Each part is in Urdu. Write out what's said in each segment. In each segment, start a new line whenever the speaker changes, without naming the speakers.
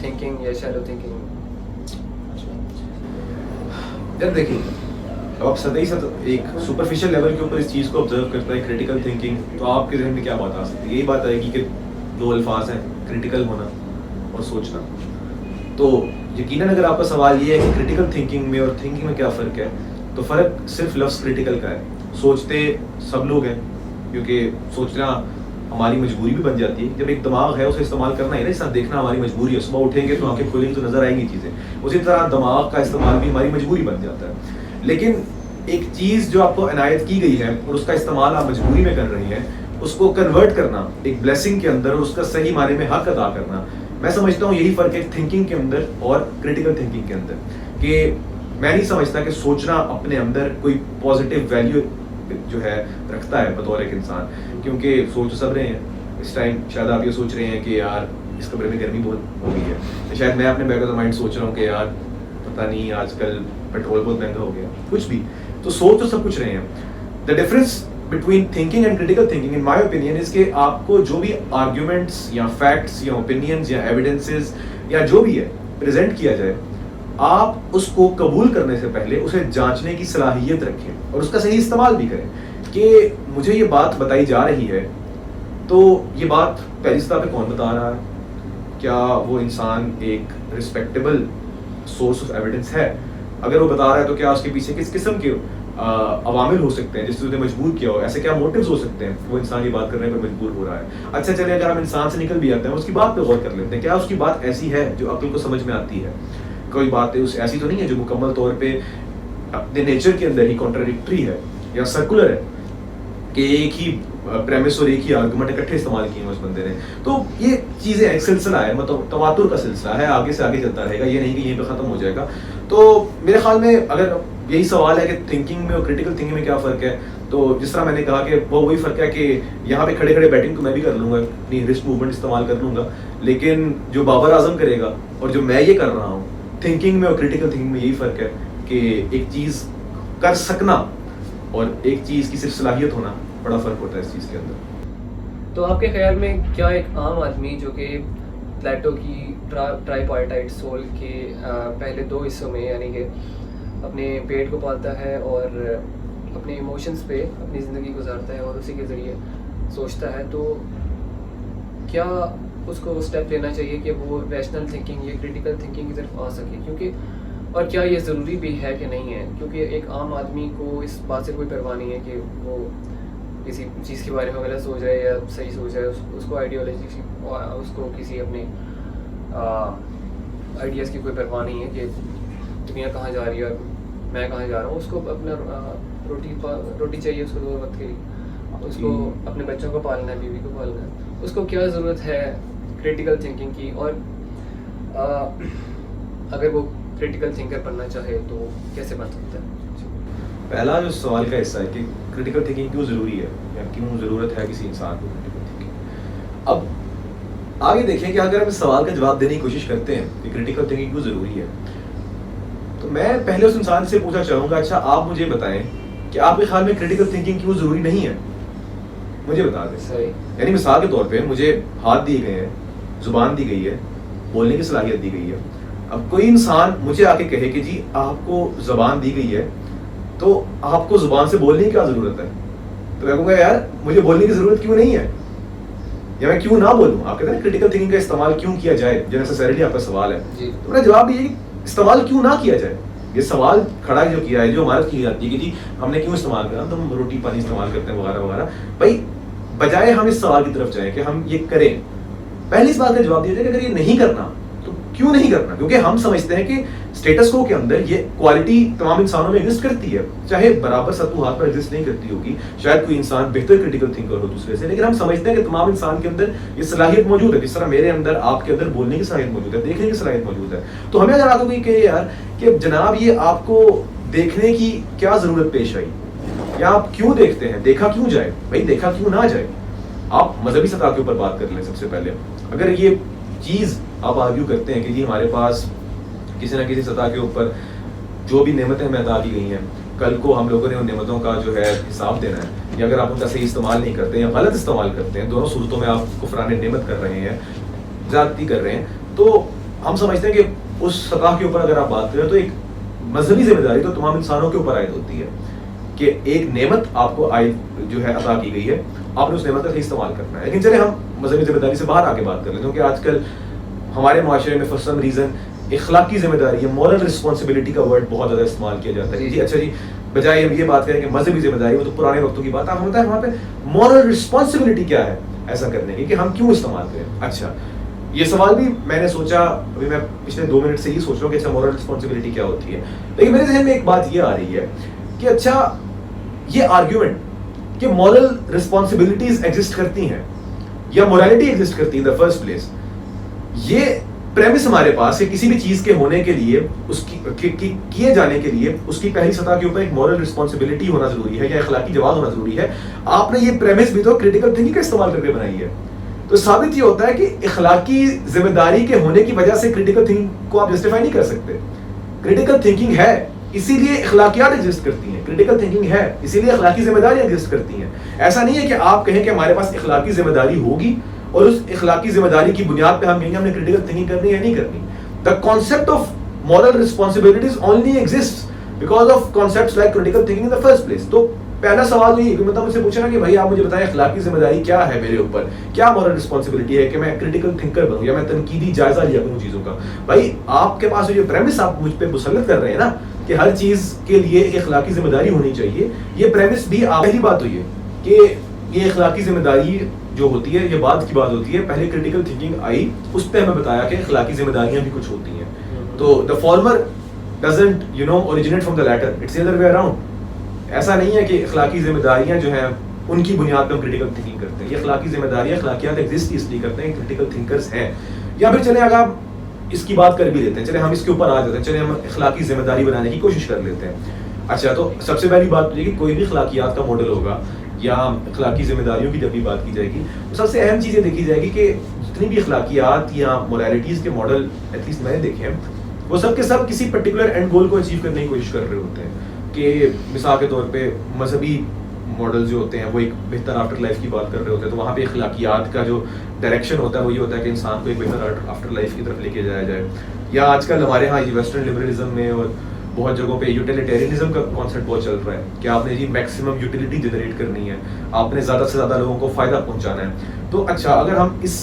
تھنکنگ یا شیلو تھنکنگ میں؟
یار دیکھیں اب آپ سطحی ایک سپرفیشل لیول کے اوپر اس چیز کو آبزرو کرتا ہے کریٹیکل تھنکنگ، تو آپ کے ذہن میں کیا بات آ سکتی ہے؟ یہی بات آئے گی کہ دو الفاظ ہیں، کریٹیکل ہونا اور سوچنا. تو یقیناً اگر آپ کا سوال یہ ہے کہ کریٹیکل تھنکنگ میں اور تھنکنگ میں کیا فرق ہے، تو فرق صرف لفظ کریٹیکل کا ہے. سوچتے سب لوگ ہیں، کیونکہ سوچنا ہماری مجبوری بھی بن جاتی ہے. جب ایک دماغ ہے اسے استعمال کرنا ہے نا، جیسا دیکھنا ہماری مجبوری ہے، صبح اٹھیں گے تو آنکھیں کھولیں گی تو نظر آئیں گی چیزیں، اسی طرح دماغ کا استعمال بھی ہماری مجبوری بن جاتا ہے. لیکن ایک چیز جو آپ کو عنایت کی گئی ہے اور اس کا استعمال آپ مجبوری میں کر رہی ہیں، اس کو کنورٹ کرنا ایک بلیسنگ کے اندر اور اس کا صحیح معنی میں حق ادا کرنا، میں سمجھتا ہوں یہی فرق ہے تھنکنگ کے اندر اور کریٹیکل تھنکنگ کے اندر. کہ میں نہیں سمجھتا کہ سوچنا اپنے اندر کوئی پازیٹیو ویلیو جو ہے رکھتا ہے بطور ایک انسان، کیونکہ سوچ تو سب رہے ہیں. اس ٹائم شاید آپ یہ سوچ رہے ہیں کہ یار اس کمرے میں گرمی بہت ہو گئی ہے، شاید میں اپنے بیک آف دا مائنڈ سوچ رہا ہوں کہ یار پتہ نہیں آج کل پیٹرول بہت مہنگا ہو گیا، کچھ بھی. تو سوچ تو سب کچھ رہے ہیں. The difference between thinking and critical thinking in my opinion is کہ آپ کو جو بھی آرگیومنٹس یا فیکٹس یا اوپینینز یا ایویڈنسز یا جو بھی ہے پریزنٹ کیا جائے، آپ اس کو قبول کرنے سے پہلے اسے جانچنے کی صلاحیت رکھیں اور اس کا صحیح استعمال بھی کریں. کہ مجھے یہ بات بتائی جا رہی ہے تو یہ بات پہلی سطح پہ کون بتا رہا ہے؟ کیا وہ انسان ایک رسپیکٹیبل سورس آف ایویڈنس ہے؟ اگر وہ بتا رہا ہے تو کیا اس کے پیچھے کس قسم کے عوامل ہو سکتے ہیں جس سے انہیں مجبور کیا ہو؟ ایسے کیا موٹیوز ہو سکتے ہیں وہ انسان یہ بات کرنے پر مجبور ہو رہا ہے؟ اچھا چلے اگر ہم انسان سے نکل بھی آتے ہیں اس کی بات پہ غور کر لیتے ہیں، کیا اس کی بات ایسی ہے جو عقل کو سمجھ میں آتی ہے؟ کوئی بات ایسی تو نہیں ہے جو مکمل طور پہ اپنے نیچر کے اندر ہی کانٹراڈکٹری ہے یا سرکولر ہے کہ ایک ہی پریمس اور ایک ہی آرگومنٹ اکٹھے استعمال کیے ہیں اس بندے نے؟ تو یہ چیزیں ایک سلسلہ ہے، مطلب تواتر کا سلسلہ ہے، آگے سے آگے چلتا رہے گا، یہ نہیں کہ یہیں پہ ختم ہو جائے گا. تو میرے خیال میں اگر یہی سوال ہے کہ تھنکنگ میں اور کریٹیکل تھنکنگ میں کیا فرق ہے، تو جس طرح میں نے کہا کہ وہ وہی فرق ہے کہ یہاں پہ کھڑے کھڑے بیٹنگ تو میں بھی کر لوں گا، اپنی رسٹ موومنٹ استعمال کر لوں گا، لیکن جو بابر اعظم کرے گا اور جو میں یہ کر رہا ہوں، تھنکنگ میں اور کریٹیکل تھنکنگ میں یہی فرق ہے کہ ایک چیز کر سکنا اور ایک چیز کی صرف صلاحیت ہونا، بڑا فرق ہوتا ہے اس چیز کے اندر.
تو آپ کے خیال میں کیا ایک عام آدمی جو کہ پلیٹو کی ٹرائپارٹائٹ سول کے پہلے دو حصوں میں، یعنی کہ اپنے پیٹ کو پالتا ہے اور اپنے ایموشنز پہ اپنی زندگی گزارتا ہے اور اسی کے ذریعے سوچتا ہے، تو کیا اس کو اسٹیپ لینا چاہیے کہ وہ ریشنل تھنکنگ یا کریٹیکل تھنکنگ کی طرف آ سکے؟ کیونکہ اور کیا یہ ضروری بھی ہے کہ نہیں ہے؟ کیونکہ ایک عام آدمی کو اس بات سے کوئی پرواہ نہیں ہے کہ وہ کسی چیز کے بارے میں غلط سوچ رہے یا صحیح سوچ رہے، اس کو آئیڈیالوجی، اس کو کسی اپنے آئیڈیاز کی کوئی پرواہ نہیں ہے کہ دنیا کہاں جا رہی ہے اور میں کہاں جا رہا ہوں. اس کو اپنا روٹی چاہیے اس کو 2 وقت کے لیے، اس کو اپنے بچوں کو پالنا ہے، بیوی کو پالنا ہے. اس کو کیا ضرورت ہے کریٹیکل تھنکنگ کی؟ اور اگر وہ کریٹیکل تھنکر بننا چاہے تو کیسے بن سکتا ہے؟
پہلا جو سوال کا حصہ ہے کہ کریٹیکل تھنکنگ کیوں ضروری ہے یا کیوں ضرورت ہے کسی انسان کو کریٹیکل تھنکنگ. اب آگے دیکھیں کہ اگر ہم اس سوال کا جواب دینے کی کوشش کرتے ہیں کہ کریٹیکل تھنکنگ کیوں ضروری ہے، تو میں پہلے اس انسان سے پوچھنا چاہوں گا، اچھا آپ مجھے بتائیں کہ آپ کے خیال میں کریٹیکل تھنکنگ کیوں ضروری نہیں ہے؟ مجھے بتا دیں.
صحیح.
یعنی مثال کے طور پہ مجھے ہاتھ دیے گئے ہیں، زبان دی گئی ہے، بولنے کی صلاحیت دی گئی ہے. اب کوئی انسان مجھے آ کے کہے کہ جی آپ کو زبان دی گئی ہے تو آپ کو زبان سے بولنے کی کیا ضرورت ہے؟ تو میں کہوں گا یار مجھے بولنے کی ضرورت کیوں نہیں ہے، یا میں کیوں نہ بولوں؟ آپ کہتے ہیں کریٹیکل تھنکنگ کا استعمال کیوں کیا جائے، جو نیسیسریلی آپ کا سوال ہے. تو میرا جواب یہ ہے کہ استعمال کیوں نہ کیا جائے. یہ سوال کھڑا جو کیا ہے، جو عمارت کی جاتی ہے کہ جی ہم نے کیوں استعمال کرا، تو ہم روٹی پانی استعمال کرتے ہیں وغیرہ وغیرہ. بھائی بجائے ہم اس سوال کی طرف جائیں کہ ہم یہ کریں، پہلی اس بات کا جواب دیا جائے کہ اگر یہ نہیں کرنا تو کیوں نہیں کرنا؟ کیونکہ ہم سمجھتے ہیں کہ اسٹیٹس کو کے اندر یہ کوالٹی تمام انسانوں میں ایگزسٹ کرتی ہے، چاہے برابر سطوحات پر ایگزسٹ نہیں کرتی ہوگی، شاید کوئی انسان بہتر کریٹیکل تھنکر ہو دوسرے سے، لیکن ہم سمجھتے ہیں کہ تمام انسان کے اندر یہ صلاحیت موجود ہے. جس طرح میرے اندر آپ کے اندر بولنے کی صلاحیت موجود ہے، دیکھنے کی صلاحیت موجود ہے. تو ہمیں اگر آپ کو کہ یار کہ جناب یہ آپ کو دیکھنے کی کیا ضرورت پیش آئی، یا آپ کیوں دیکھتے ہیں، دیکھا کیوں جائے؟ بھائی دیکھا کیوں نہ جائے؟ آپ مذہبی سطح کے اوپر بات کر لیں. سب سے پہلے اگر یہ چیز آپ آرگیو کرتے ہیں کہ جی ہمارے پاس کسی نہ کسی سطح کے اوپر جو بھی نعمتیں ہمیں عطا کی گئی ہیں کل کو ہم لوگوں نے ان نعمتوں کا جو ہے حساب دینا ہے, یا اگر آپ ان کا صحیح استعمال نہیں کرتے یا غلط استعمال کرتے ہیں, دونوں صورتوں میں آپ کفران نعمت کر رہے ہیں, زیادتی کر رہے ہیں. تو ہم سمجھتے ہیں کہ اس سطح کے اوپر اگر آپ بات کریں تو ایک مذہبی ذمہ داری تو تمام انسانوں کے اوپر عائد ہوتی ہے کہ ایک نعمت آپ کو عائد جو ہے عطا کی گئی ہے, آپ نے اس نعمت کا صحیح استعمال کرنا ہے. لیکن چلے ہم مذہبی ذمہ داری سے باہر آ کے بات کر لیں, کیونکہ آج کل ہمارے معاشرے میں فار سم ریزن اخلاقی ذمہ داری یا مورل رسپانسبلٹی کا ورڈ بہت زیادہ استعمال کیا جاتا ہے. جی اچھا جی, بجائے ہم یہ بات کریں کہ مذہبی ذمہ داری, وہ تو پرانے وقتوں کی بات ہے, ہم بتائیں وہاں پہ مورل رسپانسبلٹی کیا ہے ایسا کرنے کی, کہ ہم کیوں استعمال کریں. اچھا, یہ سوال بھی میں نے سوچا, ابھی میں پچھلے 2 منٹ سے یہ سوچ رہا ہوں کہ اچھا مورل رسپانسبلٹی کیا ہوتی ہے. لیکن میرے ذہن میں ایک بات یہ آ رہی ہے کہ اچھا یہ آرگیومنٹ کہ مورل رسپانسبلٹیز ایگزسٹ کرتی ہیں یا مورالٹی ایگزسٹ کرتی ہے ان دا فرسٹ پلیس, یہ پریمس ہمارے پاس ہے کسی بھی چیز کے ہونے کے لیے, اس کی کیے جانے کے لیے اس کی پہلی سطح کے اوپر ایک مورل رسپانسبلٹی ہونا ضروری ہے یا اخلاقی جواز ہونا ضروری ہے. آپ نے یہ پریمس بھی تو کریٹیکل تھنکنگ کا استعمال کر کے بنائی ہے. تو ثابت یہ ہوتا ہے کہ اخلاقی ذمہ داری کے ہونے کی وجہ سے کریٹیکل تھنکنگ کو آپ جسٹیفائی نہیں کر سکتے. کریٹیکل تھنکنگ ہے اسی لیے اخلاقیات ایگزسٹ کرتی ہیں, کریٹیکل تھنکنگ ہے اسی لیے اخلاقی ذمہ داری ایگزسٹ کرتی ہیں. ایسا نہیں ہے کہ آپ کہیں کہ ہمارے پاس اخلاقی ذمہ داری ہوگی اور اس اخلاقی ذمہ داری کی بنیاد پہ ہم کہیں گے ہم نے کریٹیکل تھنکنگ کرنی ہے نہیں کرنی. The concept of moral responsibilities only exists because of concepts like critical thinking in the first place. تو پہلا سوال یہ کہ مجھ سے پوچھنا کہ بھائی آپ مجھے بتائیں اخلاقی ذمہ داری کیا ہے میرے اوپر, کیا moral responsibility ہے کہ میں critical thinker بنوں یا میں تنقیدی جائزہ لیا کروں چیزوں کا. بھائی آپ کے پاس جو پریمس آپ مجھ پہ مسلط کر رہے ہیں نا کہ ہر چیز کے لیے ایک اخلاقی ذمہ داری ہونی چاہیے, یہ پریمس بھی پہلی بات تو یہ کہ یہ اخلاقی ذمہ داری جو ہوتی ہے یہ بعد کی بات ہوتی ہے. پہلے کریٹیکل تھنکنگ آئی, اس پہ ہمیں بتایا کہ اخلاقی ذمہ داریاں بھی کچھ ہوتی ہیں. تو the former doesn't originate from the latter, it's the other way around. ایسا نہیں ہے کہ اخلاقی ذمہ داریاں جو ہیں ان کی بنیاد پہ ہم کریٹیکل تھنکنگ کرتے ہیں. یہ اخلاقی ذمہ داریاں اخلاقیات ایگزسٹ اس لیے کرتے ہیں کریٹیکل تھنکرز ہیں. یا پھر چلیں اگر آپ اس کی بات کر بھی لیتے ہیں, چلیں ہم اس کے اوپر آ جاتے ہیں, چلیں ہم اخلاقی ذمہ داری بنانے کی کوشش کر لیتے ہیں. اچھا, تو سب سے پہلی بات یہ کہ کوئی بھی اخلاقیات کا ماڈل ہوگا یا اخلاقی ذمہ داریوں کی جب بھی بات کی جائے گی تو سب سے اہم چیز یہ دیکھی جائے گی کہ جتنی بھی اخلاقیات یا مورالٹیز کے ماڈل ایٹ لیسٹ میں نے دیکھے ہیں وہ سب کے سب کسی پرٹیکولر اینڈ گول کو اچیو کرنے کی کوشش کر رہے ہوتے ہیں. کہ مثال کے طور پہ مذہبی ماڈل جو ہوتے ہیں وہ ایک بہتر آفٹر لائف کی بات کر رہے ہوتے ہیں, تو وہاں پہ اخلاقیات کا جو ڈائریکشن ہوتا ہے وہ یہ ہوتا ہے کہ انسان کو ایک بہتر آفٹر لائف کی طرف لے کے جایا جائے. یا آج کل ہمارے ہاں ویسٹرن لبرلزم میں اور بہت جگہوں پہ یوٹیلیٹیرینزم کا کانسیپٹ بہت چل رہا ہے کہ آپ نے جی میکسیمم یوٹیلیٹی جنریٹ کرنی ہے, آپ نے زیادہ سے زیادہ لوگوں کو فائدہ پہنچانا ہے. تو اچھا, اگر ہم اس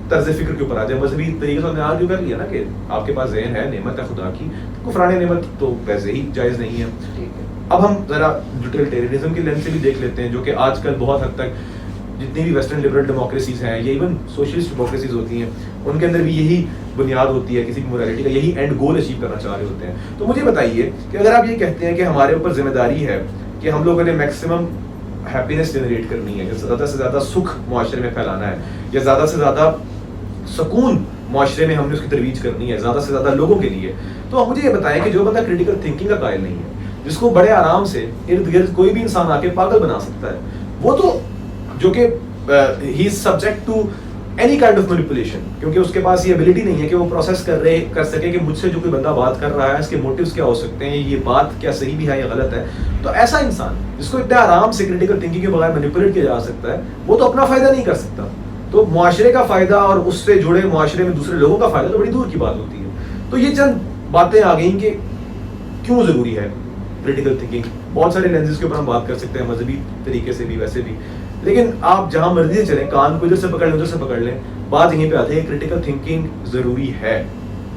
طرز فکر کے اوپر آ جائیں, مذہبی طریقے سے ہم نے آرگیو کر لیا نا کہ آپ کے پاس ذہن ہے, نعمت ہے خدا کی, کفران نعمت تو ویسے ہی جائز نہیں ہے. اب ہم ذرا یوٹیلیٹیرینزم کی لینس سے بھی دیکھ لیتے ہیں جو کہ آج کل بہت حد تک جتنی بھی ویسٹرن لبرل ڈیموکریسیز ہیں یا ایون سوشلسٹ ڈیموکریسیز ہوتی ہیں ان کے اندر بھی یہی بنیاد ہوتی ہے کسی بھی مورالٹی کا, یہی اینڈ گول اچیو کرنا چاہ رہے ہوتے ہیں. تو مجھے بتائیے کہ اگر آپ یہ کہتے ہیں کہ ہمارے اوپر ذمہ داری ہے کہ ہم لوگوں نے میکسیمم ہیپینس جنریٹ کرنی ہے, یا زیادہ سے زیادہ سکھ معاشرے میں پھیلانا ہے, یا زیادہ سے زیادہ سکون معاشرے میں ہم نے اس کی ترویج کرنی ہے زیادہ سے زیادہ لوگوں کے لیے, تو مجھے یہ بتائیں کہ جو بندہ کریٹیکل تھنکنگ کا قائل نہیں ہے, جس کو بڑے آرام سے ارد گرد کوئی بھی انسان آ کے پاگل بنا سکتا ہے, وہ تو جو کہ he is subject to any kind of manipulation, کیونکہ اس کے پاس یہ ایبلٹی نہیں ہے کہ وہ پروسیس کر سکے کہ مجھ سے جو کوئی بندہ بات کر رہا ہے اس کے موٹیوز کیا ہو سکتے ہیں, یہ بات کیا صحیح بھی ہے یا غلط ہے. تو ایسا انسان جس کو اتنا آرام سے کریٹیکل تھنکنگ کے بغیر مینیپولیٹ کیا جا سکتا ہے, وہ تو اپنا فائدہ نہیں کر سکتا, تو معاشرے کا فائدہ اور اس سے جڑے معاشرے میں دوسرے لوگوں کا فائدہ تو بڑی دور کی بات ہوتی ہے. تو یہ چند باتیں آ گئیں کہ کیوں ضروری ہے کریٹیکل تھنکنگ. بہت سارے لینزز کے اوپر ہم بات کر سکتے ہیں, مذہبی طریقے سے بھی ویسے بھی, لیکن آپ جہاں مرضی سے چلیں, کان کو ادھر سے پکڑ لیں ادھر سے پکڑ لیں, بات یہیں پہ آتی ہے کریٹیکل تھنکنگ ضروری ہے,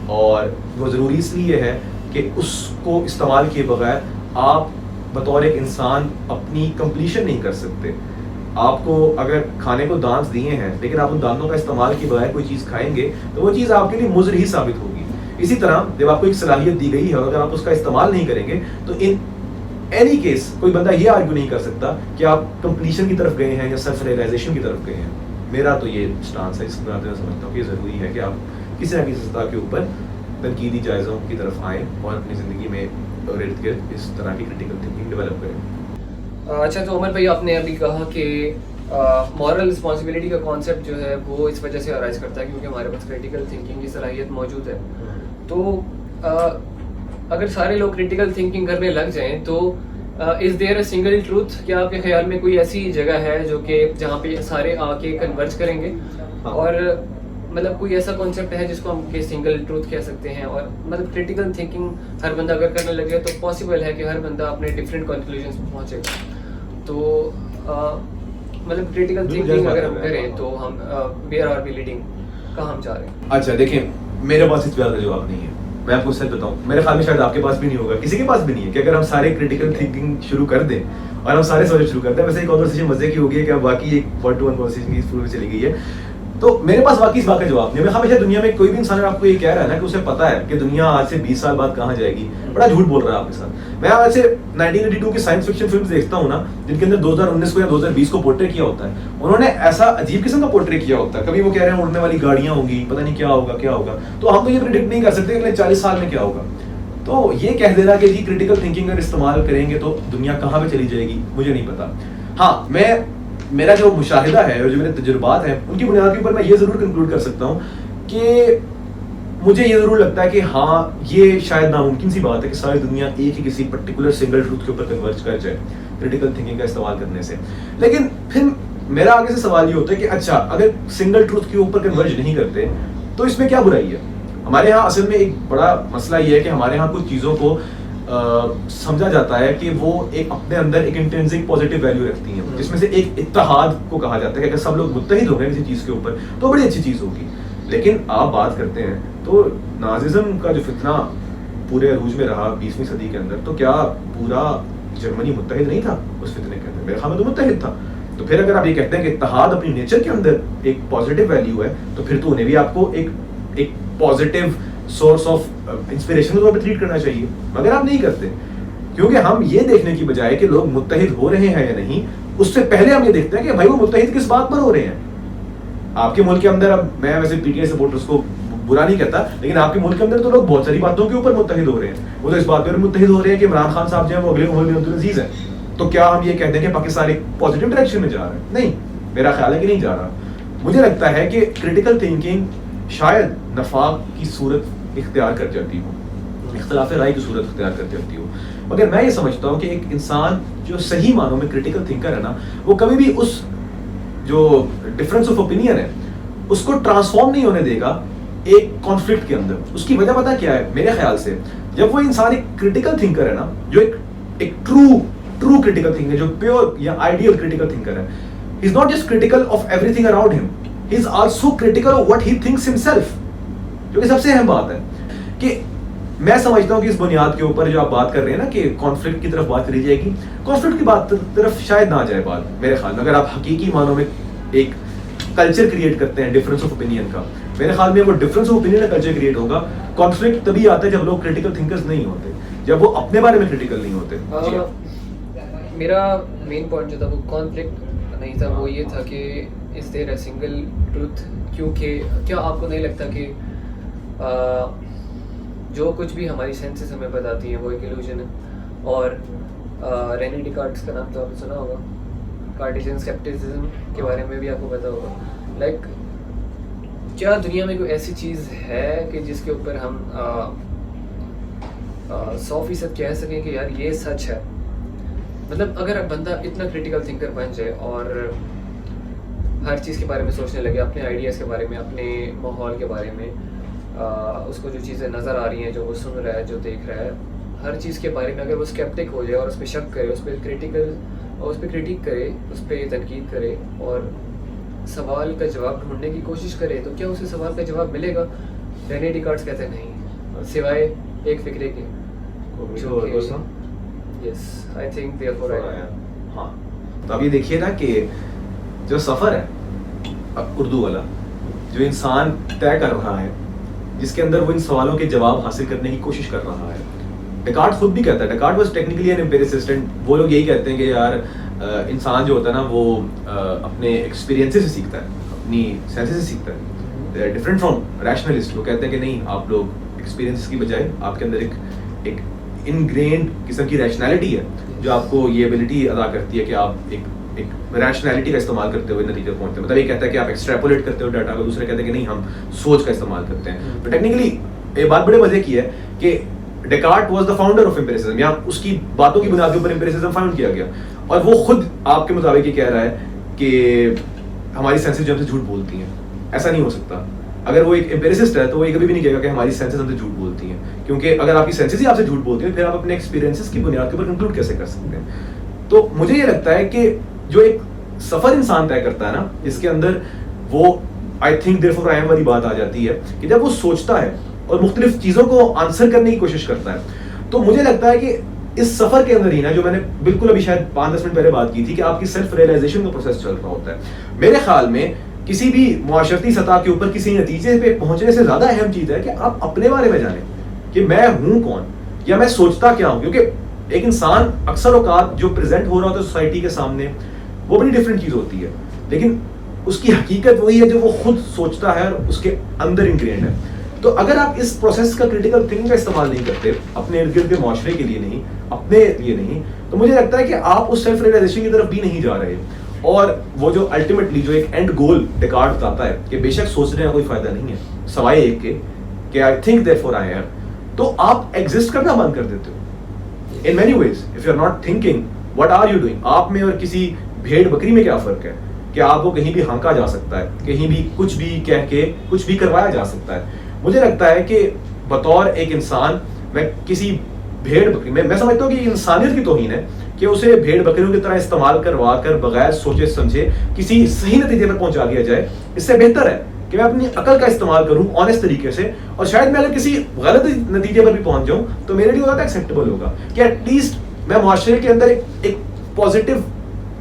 اور وہ ضروری اس لیے ہے کہ اس کو استعمال کیے بغیر آپ بطور ایک انسان اپنی کمپلیشن نہیں کر سکتے. آپ کو اگر کھانے کو دانت دیے ہیں لیکن آپ ان دانتوں کا استعمال کیے بغیر کوئی چیز کھائیں گے تو وہ چیز آپ کے لیے مضر ہی ثابت ہوگی. اسی طرح جب آپ کو ایک صلاحیت دی گئی ہے اور اگر آپ اس کا استعمال نہیں کریں گے تو ان اینی کیس کوئی بندہ یہ آرگیو نہیں کر سکتا کہ آپ کمپلیشن کی طرف گئے ہیں یا سیلف ریئلائزیشن کی طرف گئے ہیں. میرا تو یہ اسٹانس ہے, اس بات میں سمجھتا ہوں کہ ضروری ہے کہ آپ کسی نہ کسی سطح کے اوپر تنقیدی جائزوں کی طرف آئیں اور اپنی زندگی میں ارد گرد اس طرح کی کریٹیکل تھنکنگ ڈیولپ کریں.
اچھا, تو عمر بھائی آپ نے ابھی کہا کہ مورل رسپانسبلٹی کا کانسیپٹ جو ہے وہ اس وجہ سے ارائز کرتا ہے کیونکہ ہمارے پاس کریٹیکل تھنکنگ کی صلاحیت موجود ہے. تو اگر سارے لوگ کریٹیکل تھنکنگ کرنے لگ جائیں تو is there a single truth? کیا آپ کے خیال میں کوئی ایسی جگہ ہے جو کہ جہاں پہ سارے آ کے کنورج کریں گے؟ اور مطلب کوئی ایسا کانسیپٹ ہے جس کو ہم کہ سنگل ٹروتھ کہہ سکتے ہیں؟ اور مطلب کریٹیکل تھنکنگ ہر بندہ اگر کرنے لگے تو پاسبل ہے کہ ہر بندہ اپنے ڈفرینٹ کنکلوژنس پہ پہنچے گا. تو مطلب کریٹیکل تھنکنگ اگر ہم کریں تو ہم ویئر آر وی لیڈنگ، کہاں ہم جا رہے ہیں؟
اچھا دیکھیں، میرے پاس اس بات کا جواب نہیں ہے. میں آپ کو سچ بتاؤں، میرے خیال میں شاید آپ کے پاس بھی نہیں ہوگا، کسی کے پاس بھی نہیں ہے، کہ اگر ہم سارے کریٹیکل تھنکنگ شروع کر دیں اور ہم سارے سوچنا شروع کر دیں. ویسے ایک کنورسیشن مزے کی ہوگی ہے کہ اب باقی ایک 1-to-1 کنورسیشن کی شروع میں چلی گئی ہے. تو میرے پاس واقعی اس بات کا جواب نہیں ہے. میں ہمیشہ دنیا میں کوئی بھی انسان آپ کو یہ کہہ رہا ہے نا کہ اسے پتا ہے کہ دنیا آج سے 20 سال بعد کہاں جائے گی، بڑا جھوٹ بول رہا ہے آپ کے ساتھ. میں ویسے 1982 کی سائنس فکشن فلمز دیکھتا ہوں نا، جن کے اندر 2019 کو یا 2020 کو پورٹری کیا ہوتا ہے، انہوں نے ایسا عجیب قسم کا پورٹری کیا ہوتا ہے. کبھی وہ کہہ رہے ہیں اڑنے والی گاڑیاں ہوں گی، پتہ نہیں کیا ہوگا کیا ہوگا. تو ہم تو یہ پریڈکٹ نہیں کر سکتے کہ اگلے 40 سال میں کیا ہوگا. تو یہ کہہ دینا کہ جی کریٹیکل تھنکنگ اگر استعمال کریں گے تو دنیا کہاں پہ چلی جائے گی، مجھے نہیں پتا. ہاں، میرا جو مشاہدہ ہے اور جو میرے تجربات ہیں ان کی بنیاد کے اوپر میں یہ ضرور کنکلوڈ کر سکتا ہوں کہ مجھے یہ ضرور لگتا ہے کہ ہاں یہ شاید ناممکن سی بات ہے کہ ساری دنیا ایک ہی کسی پرٹیکولر سنگل ٹروتھ کے اوپر کنورج کر جائے کریٹیکل تھنکنگ کا استعمال کرنے سے. لیکن پھر میرا آگے سے سوال یہ ہوتا ہے کہ اچھا اگر سنگل ٹروتھ کے اوپر کنورج نہیں کرتے تو اس میں کیا برائی ہے؟ ہمارے یہاں اصل میں ایک بڑا مسئلہ یہ ہے کہ ہمارے یہاں کچھ چیزوں کو سمجھا جاتا ہے کہ وہ ایک اپنے اندر ایک انٹرنسک پازیٹیو ویلیو رکھتی ہیں، جس میں سے ایک اتحاد کو کہا جاتا ہے کہ اگر سب لوگ متحد ہو گئے کسی چیز کے اوپر تو بڑی اچھی چیز ہوگی. لیکن آپ بات کرتے ہیں تو ناززم کا جو فتنہ پورے عروج میں رہا 20ویں صدی کے اندر، تو کیا پورا جرمنی متحد نہیں تھا اس فتنے کے اندر؟ میرے خیال میں تو متحد تھا. تو پھر اگر آپ یہ کہتے ہیں کہ اتحاد اپنی نیچر کے اندر ایک پازیٹیو ویلیو ہے تو پھر تو انہیں بھی آپ کو ایک پازیٹیو سورس آف انسپریشن کے طور پہ ٹریٹ کرنا چاہیے. مگر آپ نہیں کرتے، کیونکہ ہم یہ دیکھنے کی بجائے کہ لوگ متحد ہو رہے ہیں یا نہیں، اس سے پہلے ہم یہ دیکھتے ہیں کہ بھائی وہ متحد کس بات پر ہو رہے ہیں. آپ کے ملک کے اندر، اب میں ویسے پی ٹی آئی سپورٹرز کو برا نہیں کہتا، لیکن آپ کے ملک کے اندر تو لوگ بہت ساری باتوں کے اوپر متحد ہو رہے ہیں. وہ تو اس بات پر متحد ہو رہے ہیں کہ عمران خان صاحب جو ہیں وہ اگلے عمر بن عبدالعزیز ہیں. تو کیا ہم یہ کہتے ہیں کہ پاکستان ایک پازیٹیو ڈائریکشن میں جا رہا ہے؟ نہیں، میرا خیال ہے کہ نہیں جا رہا. مجھے لگتا ہے کہ کریٹیکل تھنکنگ شاید نفاق کی صورت اختیار کر جاتی ہو، اختلاف رائے کی صورت اختیار کر جاتی ہو. مگر میں یہ سمجھتا ہوں کہ ایک انسان جو صحیح معنوں میں کریٹیکل تھنکر ہے نا، وہ کبھی بھی اس جو ڈفرینس آف اوپینین ہے اس کو ٹرانسفارم نہیں ہونے دے گا ایک کانفلکٹ کے اندر. اس کی وجہ پتہ کیا ہے؟ میرے خیال سے جب وہ انسان ایک کریٹیکل تھنکر ہے نا، جو ایک ٹرو کریٹیکل تھنکر، جو پیور یا آئیڈیل کریٹیکل تھنکر ہے، he is not just critical of everything around ہم، he is also critical of what he thinks himself. جو کہ سب سے اہم بات ہے کہ میں سمجھتا ہوں کہ اس بنیاد کے اوپر جو آپ بات کر رہے ہیں نا کہ کانفلکٹ کی طرف بات کری جائے گی، کانفلکٹ کی بات طرف شاید نہ جائے بات. میرے خیال میں اگر آپ حقیقی معنوں میں ایک کلچر کریٹ کرتے ہیں ڈفرینس آف اوپینین کا، میرے خیال میں وہ ڈفرینس آف اوپینین کا کلچر کریٹ ہوگا. کانفلکٹ تبھی آتا ہے جب لوگ کریٹیکل تھنکرز نہیں ہوتے، جب وہ اپنے بارے میں کریٹیکل نہیں ہوتے.
میرا مین پوائنٹ جو تھا وہ کانفلکٹ نہیں تھا، وہ یہ تھا کہ اس دیر اے سنگل ٹروتھ. کیونکہ کیا آپ کو نہیں لگتا کہ جو کچھ بھی ہماری سینسز ہمیں بتاتی ہیں وہ ایک ایلوژن ہے؟ اور رینی ڈیکارٹس کا نام تو آپ نے سنا ہوگا، کارٹیزین اسکیپٹسزم کے بارے میں بھی آپ کو پتا ہوگا. لائک کیا دنیا میں کوئی ایسی چیز ہے کہ جس کے اوپر ہم 100% کہہ سکیں کہ یار یہ سچ ہے؟ مطلب اگر بندہ اتنا کریٹیکل تھنکر بن جائے اور ہر چیز کے بارے میں سوچنے لگے، اپنے آئیڈیاز کے بارے میں، اپنے ماحول کے بارے میں، اس کو جو چیزیں نظر آ رہی ہیں، جو وہ سن رہا ہے، جو دیکھ رہا ہے، ہر چیز کے بارے میں اگر وہ اسکیپٹک ہو جائے اور اس پہ شک کرے، اس پہ کریٹک کرے، اس پہ تنقید کرے اور سوال کا جواب ڈھونڈنے کی کوشش کرے، تو کیا اسے سوال کا جواب ملے گا؟ رینی ڈیکارٹس کہتے ہیں نہیں، سوائے ایک فکرے کے جو کہ یس آئی تھنک دیئرفور
ہاں. تو اب یہ دیکھیے نا کہ جو سفر ہے اردو والا، جو انسان طے کر رہا ہے، جس کے اندر وہ ان سوالوں کے جواب حاصل کرنے کی کوشش کر رہا ہے. ڈیکارٹ خود بھی کہتا ہے، Descartes was technically an empiricist, and وہ لوگ یہی کہتے ہیں کہ یار انسان جو ہوتا ہے نا وہ اپنے ایکسپیرینسز سے سیکھتا ہے، اپنی سینسز سے سیکھتا ہے. ڈفرینٹ فرام ریشنلسٹ، وہ کہتے ہیں کہ نہیں، آپ لوگ ایکسپیرینسز کی بجائے آپ کے اندر ایک انگرینڈ قسم کی ریشنلٹی ہے جو آپ کو یہ ایبلٹی ادا کرتی ہے کہ آپ ایک ریشنلٹی کا استعمال کرتے ہوئے نتیجے پہنچتے ہیں. مطلب یہ کہتا ہے کہ آپ ایکسٹریپولیٹ کرتے ہو ڈاٹا کو، دوسرے کہتے ہیں کہ نہیں، ہم سوچ کا استعمال کرتے ہیں. تو ٹیکنیکلی یہ بات بڑے مزے کی ہے کہ Descartes was the founder of empiricism, یا اس کی باتوں کی بنیاد کے اوپر امپیریسزم فاؤنڈ کیا گیا, اور وہ خود آپ کے مطابق یہ کہہ رہا ہے کہ ہماری سینسز جو ہم سے جھوٹ بولتی ہیں. ایسا نہیں ہو سکتا. اگر وہ ایک امپیریسسٹ ہے تو وہ یہ کبھی بھی نہیں کہے گا کہ ہماری سینسز ہم سے جھوٹ بولتی ہیں, کیونکہ اگر آپ کی سینسز ہی آپ سے جھوٹ بولتی ہیں پھر آپ اپنے ایکسپیرینسز کی بنیاد کے اوپر کنکلوڈ کیسے کر سکتے ہیں. تو مجھے یہ لگتا ہے کہ جو ایک سفر انسان طے کرتا ہے نا, اس کے اندر وہ I think therefore I am والی بات آ جاتی ہے کہ جب وہ سوچتا ہے اور مختلف چیزوں کو آنسر کرنے کی کوشش کرتا ہے, تو مجھے لگتا ہے کہ اس سفر کے اندر ہی نا, جو میں نے بالکل ابھی شاید 5-10 منٹ پہلے بات کی تھی کہ آپ کی سیلف ریئلائزیشن کا پروسیس چل رہا ہوتا ہے. میرے خیال میں کسی بھی معاشرتی سطح کے اوپر کسی نتیجے پہ پہنچنے سے زیادہ اہم چیز ہے کہ آپ اپنے بارے میں جانیں کہ میں ہوں کون, یا میں سوچتا کیا ہوں. کیونکہ ایک انسان اکثر اوقات جو پریزنٹ ہو رہا ہوتا ہے سوسائٹی کے سامنے وہ بڑی ڈفرینٹ چیز ہوتی ہے, لیکن اس کی حقیقت وہی ہے جو وہ خود سوچتا ہے اور اس کے اندر انگرینڈ ہے. تو اگر آپ اس پروسیس کا کریٹیکل تھنکنگ کا استعمال نہیں کرتے, اپنے ارد گرد کے معاشرے کے لیے نہیں, اپنے لیے نہیں, تو مجھے لگتا ہے کہ آپ اس سیلف ریئلائزیشن کی طرف بھی نہیں جا رہے. اور وہ جو الٹیمیٹلی جو ایک اینڈ گول ڈیکارٹ بتاتا ہے کہ بے شک سوچنے کا کوئی فائدہ نہیں ہے سوائے ایک کے کہ I think therefore I am, تو آپ ایگزسٹ کرنا بند کر دیتے ہو. In many ways if you are not thinking what are you doing. آپ میں اور کسی بھیڑ بکری میں کیا فرق ہے کہ آپ کو کہیں بھی ہانکا جا سکتا ہے, کہیں بھی کچھ بھی کہہ کے کچھ بھی کروایا جا سکتا ہے. مجھے لگتا ہے کہ بطور ایک انسان میں کسی بھیڑ بکری میں سمجھتا ہوں کہ انسانیت کی توہین ہے کہ اسے بھیڑ بکریوں کی طرح استعمال کروا کر بغیر سوچے سمجھے کسی صحیح نتیجے پر پہنچا دیا جائے. اس سے بہتر ہے کہ میں اپنی عقل کا استعمال کروں آنیسٹ طریقے سے, اور شاید میں اگر کسی غلط نتیجے پر بھی پہنچ جاؤں تو میرے لیے زیادہ ایکسیپٹیبل ہوگا کہ ایٹ لیسٹ میں معاشرے کے اندر ایک پازیٹیو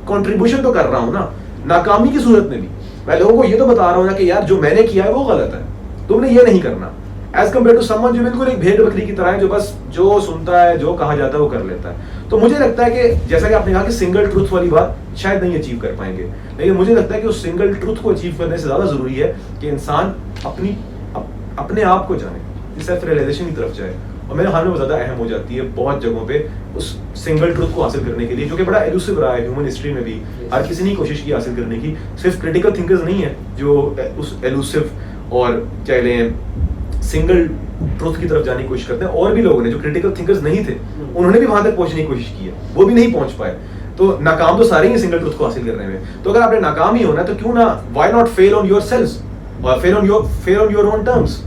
کنٹریبیوشن تو کر رہا ہوں نا, ناکامی کی صورت میں بھی میں لوگوں کو یہ تو بتا رہا ہوں نا کہ یار جو میں نے کیا ہے وہ غلط ہے, تم نے یہ نہیں کرنا, as compare to someone جو بالکل ایک بھیڑ بکری کی طرح ہے جو بس جو سنتا ہے جو کہا جاتا ہے وہ کر لیتا ہے. تو مجھے لگتا ہے کہ جیسا کہ آپ نے کہا کہ سنگل ٹروتھ والی بات شاید نہیں اچیو کر پائیں گے, لیکن مجھے لگتا ہے کہ اس سنگل ٹروتھ کو اچیو کرنے سے زیادہ ضروری ہے کہ انسان اپنے آپ کو جانے, سیلف ریئلائزیشن کی طرف جائے. اور میرے خیال میں وہ زیادہ اہم ہو جاتی ہے بہت جگہوں پہ اس سنگل ٹروتھ کو حاصل کرنے کے لیے, جو کہ بڑا ایلوسیو رہا ہے ہیومن ہسٹری میں بھی. ہر کسی نے کوشش کی حاصل کرنے کی, صرف کریٹیکل تھنکرز نہیں ہیں جو اس ایلوسیو اور کہہ لیں سنگل ٹروتھ کی طرف جانے کی کوشش کرتے ہیں, اور بھی لوگوں نے جو کریٹیکل تھنکرز نہیں تھے انہوں نے بھی وہاں تک پہنچنے کی کوشش کی ہے, وہ بھی نہیں پہنچ پائے. تو ناکام تو سارے ہی سنگل ٹروتھ کو حاصل کرنے میں. تو اگر آپ نے ناکام ہی ہونا ہے تو کیوں نہ why not feel on yourself اور feel on your own terms.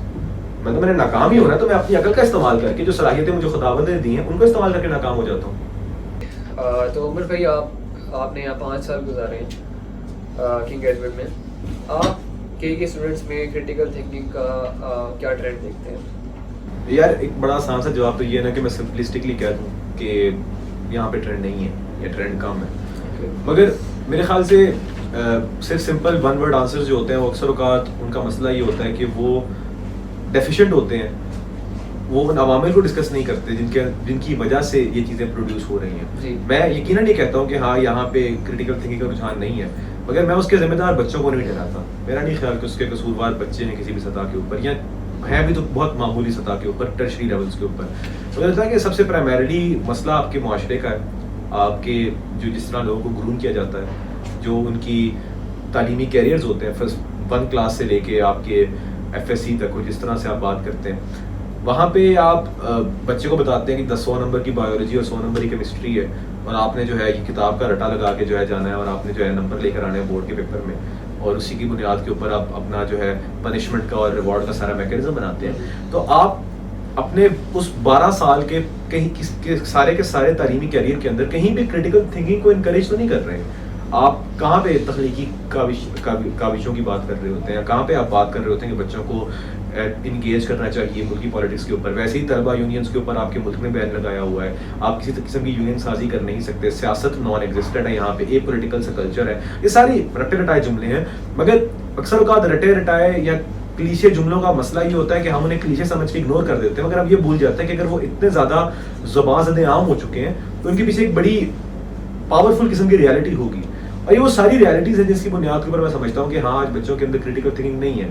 مطلب میں نے ناکام ہی ہونا ہے تو میں اپنی عقل کا استعمال کر کے جو صلاحیتیں مجھے خداوند نے دی ہیں ان کو استعمال کر کے ناکام ہو جاتا ہوں.
تو عمر بھائی آپ نے یہاں 5 سال گزارے ہیں کنگ ایڈورڈ میں, آپ کے اسٹوڈنٹس میں کریٹیکل تھنکنگ کا کیا ٹرینڈ دیکھتے ہیں؟
یار ایک بڑا آسان سا جواب تو یہ ہے نا کہ میں سمپلسٹکلی کہہ دوں کہ یہاں پہ ٹرینڈ نہیں ہے یا ٹرینڈ کم ہے. مگر میرے خیال سے صرف سمپل ون ورڈ آنسر جو ہوتے ہیں وہ اکثر اوقات ان کا مسئلہ یہ ہوتا ہے کہ وہ ڈیفیشینٹ ہوتے ہیں, وہ ان عوامل کو ڈسکس نہیں کرتے جن کی وجہ سے یہ چیزیں پروڈیوس ہو رہی ہیں. میں یقیناً یہ کہتا ہوں کہ ہاں یہاں پہ کریٹیکل تھنکنگ کا رجحان نہیں ہے, مگر میں اس کے ذمہ دار بچوں کو نہیں ٹھہراتا. میرا نہیں خیال کہ اس کے قصوروار بچے ہیں کسی بھی سطح کے اوپر, یا ہیں بھی تو بہت معمولی سطح کے اوپر, ٹرشری لیولس کے اوپر. مجھے لگتا ہے کہ سب سے پرائمریلی مسئلہ آپ کے معاشرے کا ہے, آپ کے جو جس طرح لوگوں کو گروم کیا جاتا ہے, جو ان کی تعلیمی کیریئرز ہوتے ہیں فرسٹ 1 کلاس سے لے کے آپ کے FSC تک, جس طرح سے آپ بات کرتے ہیں وہاں پہ آپ بچے کو بتاتے ہیں کہ 100 نمبر کی بایولوجی اور 100 نمبر کی کیمسٹری ہے, اور آپ نے جو ہے یہ کتاب کا رٹا لگا کے جو ہے جانا ہے, اور آپ نے جو ہے نمبر لے کر آنے ہیں بورڈ کے پیپر میں, اور اسی کی بنیاد کے اوپر آپ اپنا جو ہے پنشمنٹ کا اور ریوارڈ کا سارا میکینزم بناتے ہیں. تو آپ اپنے اس 12 سال کے کہیں سارے کے سارے تعلیمی کیریئر کے اندر کہیں بھی کریٹیکل تھنکنگ کو انکریج تو نہیں کر رہے ہیں. آپ کہاں پہ تخلیقی کاوشوں کی بات کر رہے ہوتے ہیں, کہاں پہ آپ بات کر رہے ہوتے ہیں کہ بچوں کو انگیج کرنا چاہیے ملکی پالیٹکس کے اوپر. ویسے ہی طلبہ یونینز کے اوپر آپ کے ملک میں بین لگایا ہوا ہے, آپ کسی قسم کی یونین سازی کر نہیں سکتے, سیاست نان ایگزسٹنٹ ہے یہاں پہ, اے پولیٹیکل سا کلچر ہے. یہ ساری رٹے رٹائے جملے ہیں, مگر اکثر اوقات رٹے رٹائے یا کلیشے جملوں کا مسئلہ یہ ہوتا ہے کہ ہم انہیں کلیشے سمجھ کے اگنور کر دیتے ہیں, مگر اب یہ بھول جاتے ہیں کہ اگر وہ اتنے زیادہ زبان زدے عام ہو چکے ہیں تو ان کے پیچھے ایک بڑی پاورفل قسم کی ریالٹی ہوگی. اور یہ وہ ساری ریالٹیز ہیں جس کی بنیاد کے اوپر میں سمجھتا ہوں کہ ہاں آج بچوں کے اندر کریٹیکل تھنکنگ نہیں ہے,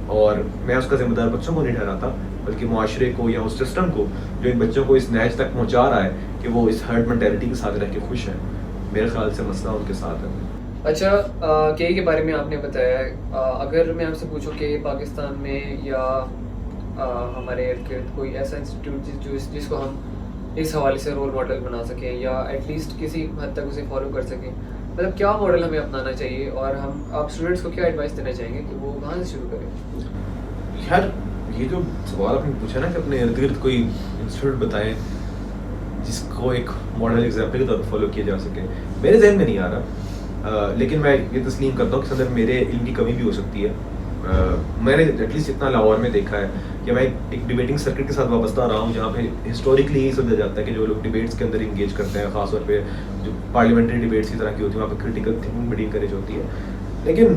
اور میں اس کا ذمہ دار بچوں کو نہیں ٹھہراتا بلکہ معاشرے کو یا اس سسٹم کو جو ان بچوں کو اس نہج تک پہنچا رہا ہے کہ وہ اس ہرڈ مینٹیلٹی کے ساتھ رہ کے خوش ہیں. میرے خیال سے مسئلہ ان کے ساتھ ہے.
اچھا کے بارے میں آپ نے بتایا ہے, اگر میں آپ سے پوچھوں کہ پاکستان میں یا ہمارے ارد گرد کوئی ایسا انسٹیٹیوٹ جس کو ہم اس حوالے سے رول ماڈل بنا سکیں یا ایٹ لیسٹ کسی حد تک اسے فالو کر سکیں؟ مطلب کیا ماڈل ہمیں اپنانا چاہیے اور آپ اسٹوڈنٹس کو کیا ایڈوائس دینا چاہیں گے کہ وہ کہاں سے شروع کریں؟
یار یہ جو سوال آپ نے پوچھا نا کہ اپنے ارد گرد کوئی انسٹیٹیوٹ بتائیں جس کو ایک ماڈل ایگزامپل کے طور پر فالو کیا جا سکے، میرے ذہن میں نہیں آ رہا، لیکن میں یہ تسلیم کرتا ہوں کہ اندر میرے علم کی کمی بھی ہو سکتی ہے. میں نے ایٹ لیسٹ اتنا لاہور میں دیکھا ہے کہ میں ایک ڈبیٹنگ سرکٹ کے ساتھ وابستہ رہا ہوں جہاں پہ ہسٹوریکلی یہی سمجھا جاتا ہے کہ جو لوگ ڈبیٹس کے اندر انگیج کرتے ہیں، خاص طور پہ جو پارلیمنٹری ڈبیٹس کی طرح کی ہوتی ہیں، وہاں پہ کریٹیکل تھنکنگ بڑی انکریج ہوتی ہے. لیکن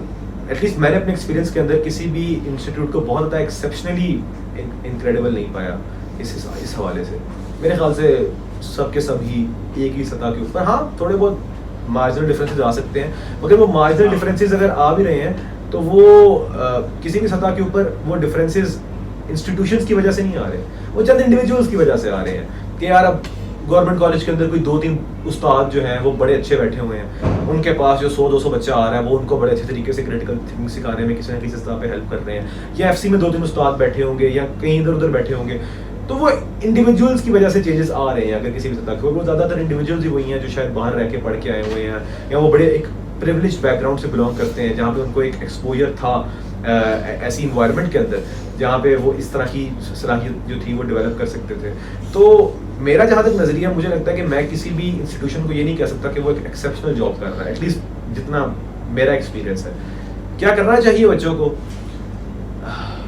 ایٹ لیسٹ میں نے اپنے ایکسپیرینس کے اندر کسی بھی انسٹیٹیوٹ کو بہت زیادہ ایکسیپشنلی انکریڈیبل نہیں پایا اس حوالے سے. میرے خیال سے سب کے سب ہی ایک ہی سطح کے اوپر، ہاں تھوڑے بہت مارجنل ڈفرینسز آ سکتے ہیں، مگر وہ مارجنل ڈفرینسز اگر آ بھی رہے ہیں تو وہ کسی بھی سطح کے اوپر وہ ڈفرینسز انسٹیٹیوشنس کی وجہ سے نہیں آ رہے، وہ چند انڈیویجولس کی وجہ سے آ رہے ہیں کہ یار اب گورنمنٹ کالج کے اندر کوئی 2-3 استاد جو ہیں وہ بڑے اچھے بیٹھے ہوئے ہیں، ان کے پاس جو 100-200 بچہ آ رہا ہے وہ ان کو بڑے اچھے طریقے سے کریٹیکل تھنکنگ سکھانے میں کسی نہ کسی سطح پہ ہیلپ کر رہے ہیں، یا ایف سی میں 2-3 استاد بیٹھے ہوں گے یا کہیں ادھر ادھر بیٹھے ہوں گے، تو وہ انڈیویجولس کی وجہ سے چینجز آ رہے ہیں. اگر کسی بھی سطح کے، وہ زیادہ تر انڈیویجولس ہی وہی ہیں جو شاید باہر رہ کے پڑھ کے آئے ہوئے ہیں یا وہ بڑے ایک پریولیج بیک گراؤنڈ سے بلانگ کرتے ہیں جہاں پہ ان کو ایک ایکسپوجر تھا ایسی انوائرمنٹ کے اندر جہاں پہ وہ اس طرح کی صلاحیت جو تھی وہ ڈیولپ کر سکتے تھے. تو میرا جہاں تک نظریہ، مجھے لگتا ہے کہ میں کسی بھی انسٹیٹیوشن کو یہ نہیں کہہ سکتا کہ وہ ایک ایکسیپشنل جاب کر رہا ہے، ایٹ لیسٹ جتنا میرا ایکسپیرینس ہے. کیا کرنا چاہیے بچوں کو؟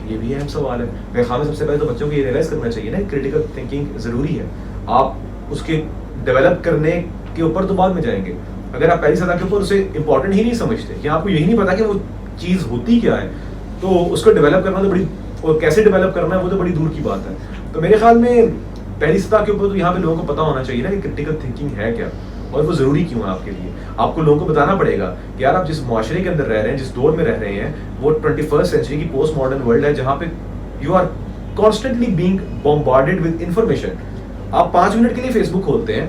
یہ بھی اہم سوال ہے. میرے خیال میں سب سے پہلے تو بچوں کو یہ ریئلائز کرنا چاہیے نا کہ کریٹیکل تھنکنگ ضروری ہے. آپ اس کے ڈیولپ کرنے کے اوپر تو بعد میں جائیں گے. اگر آپ پہلی سطح کے اوپر اسے امپورٹنٹ ہی نہیں سمجھتے یا آپ کو یہی نہیں پتا کہ وہ چیز ہوتی کیا ہے، تو اس کو ڈیولپ کرنا تو بڑی، اور کیسے ڈیولپ کرنا ہے وہ تو بڑی دور کی بات ہے. تو میرے خیال میں پہلی سطح کے اوپر تو یہاں پہ لوگوں کو پتا ہونا چاہیے نا کہ کریٹیکل تھنکنگ ہے کیا اور وہ ضروری کیوں ہے آپ کے لیے. آپ کو لوگوں کو بتانا پڑے گا کہ یار آپ جس معاشرے کے اندر رہ رہے ہیں، جس دور میں رہ رہے ہیں، وہ 21st سینچری کی پوسٹ ماڈرن ورلڈ ہے جہاں پہ you are constantly being bombarded with information. آپ 5 منٹ کے لیے فیس بک کھولتے ہیں،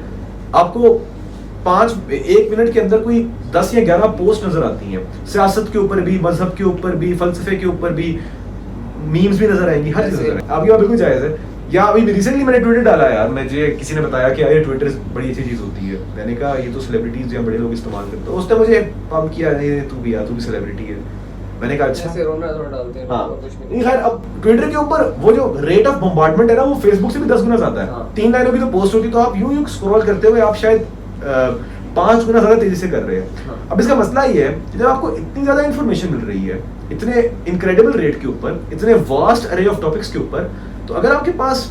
آپ کو 1 منٹ کے اندر کوئی 10 یا 11 پوسٹ نظر آتی ہیں، سیاست کے اوپر بھی، مذہب کے اوپر بھی، فلسفے کے اوپر بھی، میمز بھی نظر آئیں گی، ہر چیز نظر آئیں گی. آپ کی بات بالکل جائز ہے. یا ابھی ریسنٹلی میں نے ٹویٹر ڈالا یار، مجھے کسی نے بتایا کہ یہ ٹویٹر بڑی اچھی چیز ہوتی ہے. میں نے کہا یہ تو سیلیبریٹیز یا بڑے لوگ استعمال کرتے ہیں. اس نے مجھے پمپ کیا، تو بھی یار تو بھی سیلیبریٹی ہے. میں نے کہا اچھا ہاں نہیں. خیر اب ٹویٹر کے اوپر وہ جو ریٹ آف بمبارڈمنٹ ہے نا وہ فیس بک سے بھی 10 گنا زیادہ ہے. 3 لائنوں کی تو پوسٹ ہوتی تو آپ یوں اسکرول کرتے ہوئے آپ شاید 5 گنا زیادہ تیزی سے کر رہے ہیں. اب اس کا مسئلہ یہ ہے کہ جب آپ کو اتنی زیادہ انفارمیشن مل رہی ہے اتنے انکریڈیبل ریٹ کے اوپر، اتنے واسٹ ارے آف ٹاپکس کے اوپر، تو اگر آپ کے پاس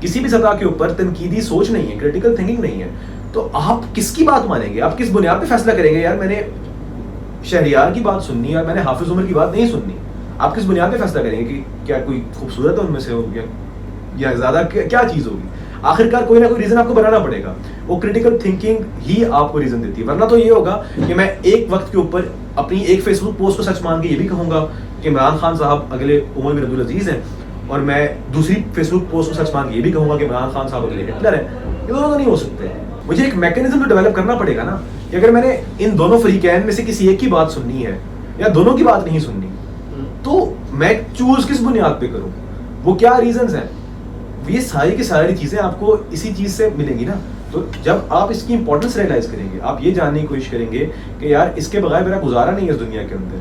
کسی بھی سطح کے اوپر تنقیدی سوچ نہیں ہے، کریٹیکل تھنکنگ نہیں ہے، تو آپ کس کی بات مانیں گے؟ آپ کس بنیاد پہ فیصلہ کریں گے یار میں نے شہریار کی بات سننی ہے، میں نے حافظ عمر کی بات نہیں سننی؟ آپ کس بنیاد پہ فیصلہ کریں گے کہ کیا کوئی خوبصورت ہے ان میں سے ہو یا زیادہ کیا چیز ہوگی؟ آخرکار کوئی نہ کوئی ریزن آپ کو بنانا پڑے گا. وہ کریٹیکل تھنکنگ ہی آپ کو ریزن دیتی ہے. ورنہ تو یہ ہوگا کہ میں ایک وقت کے اوپر اپنی ایک فیس بک پوسٹ کو سچ مان کے یہ بھی کہوں گا کہ عمران خان صاحب اگلے عمر بن عبدالعزیز ہیں، اور میں دوسری فیس بک پوسٹ کو سچ مان کے یہ بھی کہوں گا کہ عمران خان صاحب اگلے ہٹلر ہیں. یہ دونوں تو نہیں ہو سکتے. مجھے ایک میکینزم تو ڈیولپ کرنا پڑے گا نا کہ اگر میں نے ان دونوں فریقین میں سے کسی ایک کی بات سننی ہے یا دونوں کی بات نہیں سننی، تو میں چوز کس بنیاد پہ کروں؟ وہ کیا ریزنز ہیں؟ یہ ساری کی ساری چیزیں آپ کو اسی چیز سے ملیں گی نا. تو جب آپ اس کی امپورٹنس ریئلائز کریں گے، آپ یہ جاننے کی کوشش کریں گے کہ یار اس کے بغیر میرا گزارا نہیں ہے اس دنیا کے اندر،